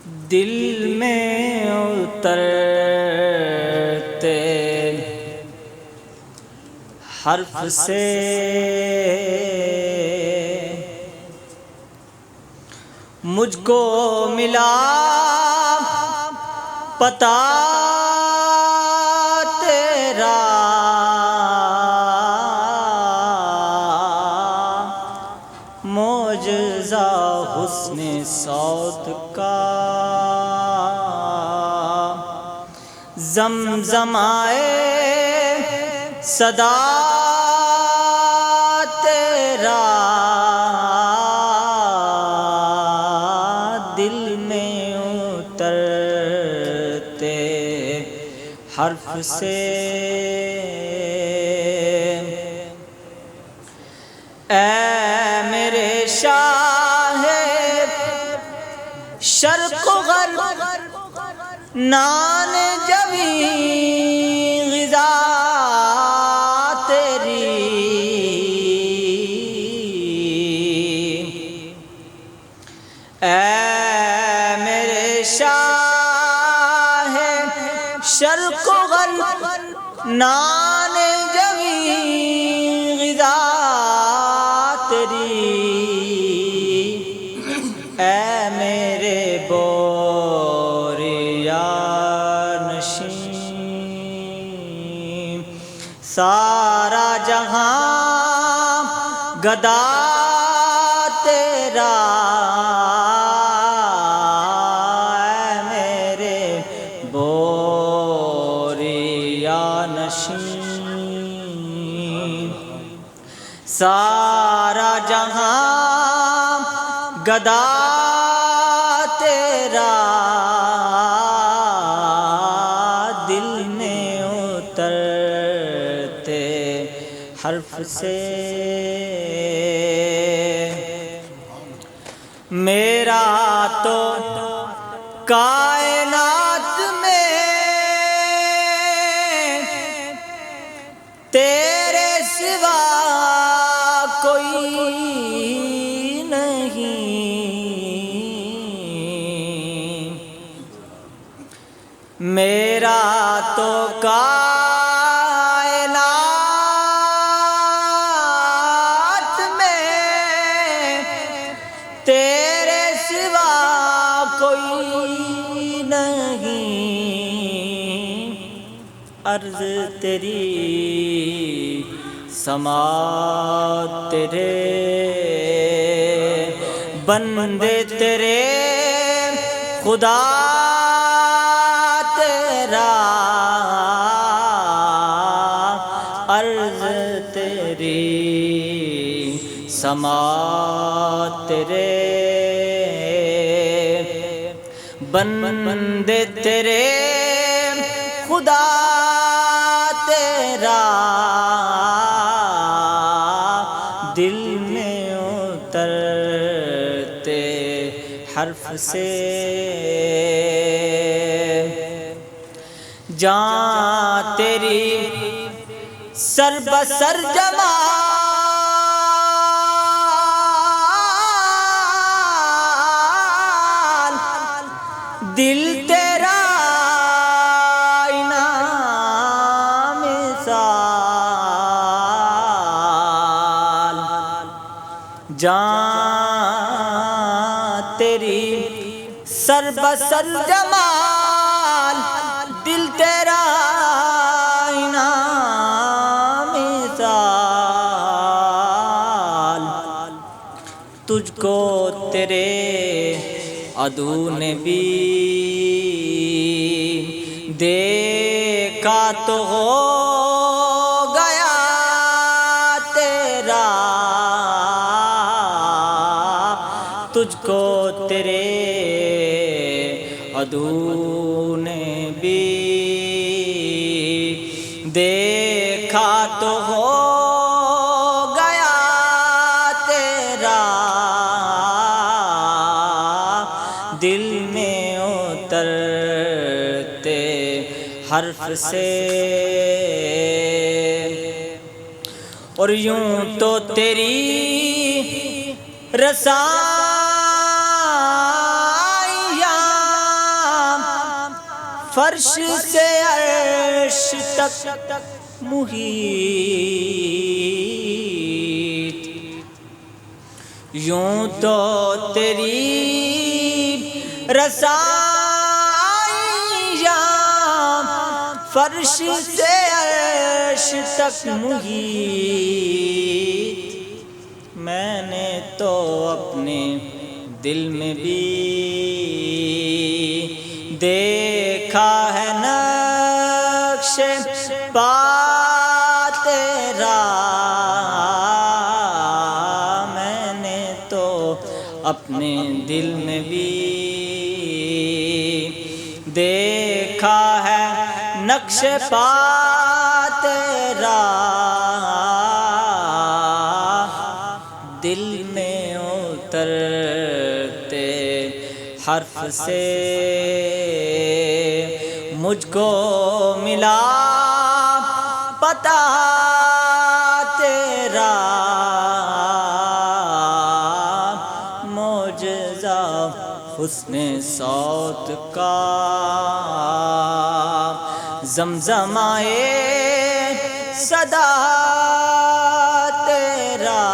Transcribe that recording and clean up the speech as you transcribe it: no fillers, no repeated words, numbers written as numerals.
دل میں اترتے حرف سے مجھ کو ملا پتہ تیرا، معجزہ حسن صوت کا، زمزمائے صدا تیرا، دل میں اترتے حرف سے، اے میرے شاہ شرق و غرب، نان جبی غذا تیری، اے میرے شاہ شرق و غرب، نان جبی غذا تیری، اے میرے بوریا نشین، سارا جہاں گدا تیرا، اے میرے بوریا نشین، سارا جہاں گدا تیرا، دل میں اترتے حرف سے، میرا تو کائنات میں تیرے سوا کوئی نہیں، میرا تو کائنات میں تیرے سوا کوئی نہیں، عرض تیری سماعت تیرے بندے تیرے خدا تیرا، عرض تیری سماعت تیرے بندے تیرے خدا تیرا، دل میں اترتے حرف سے، جان تیری سر بسر جمال، دل تیرا انعام مثال، جان تیری سر بسر جمال، دل تیرا انعام مثال، تجھ کو تیرے عدو نے بھی دیکھا تو ہو گیا تیرا، تجھ کو تیرے عدو نے بھی دیکھا تو ہو گیا تیرا، دل میں اترتے حرف سے، اور یوں تو تیری رسائیاں فرش سے عرش تک محیط، یوں تو تیری رسائیاں فرش سے عرش تک محیط، میں نے تو اپنے دل میں بھی دیکھا ہے نقش پا تیرا، میں نے تو اپنے دل میں بھی دیکھا ہے نقش پا تیرا، دل میں اترتے حرف سے مجھ کو ملا پتہ تیرا، معجزہ حسن صوت کا زمزمائے صدا تیرا،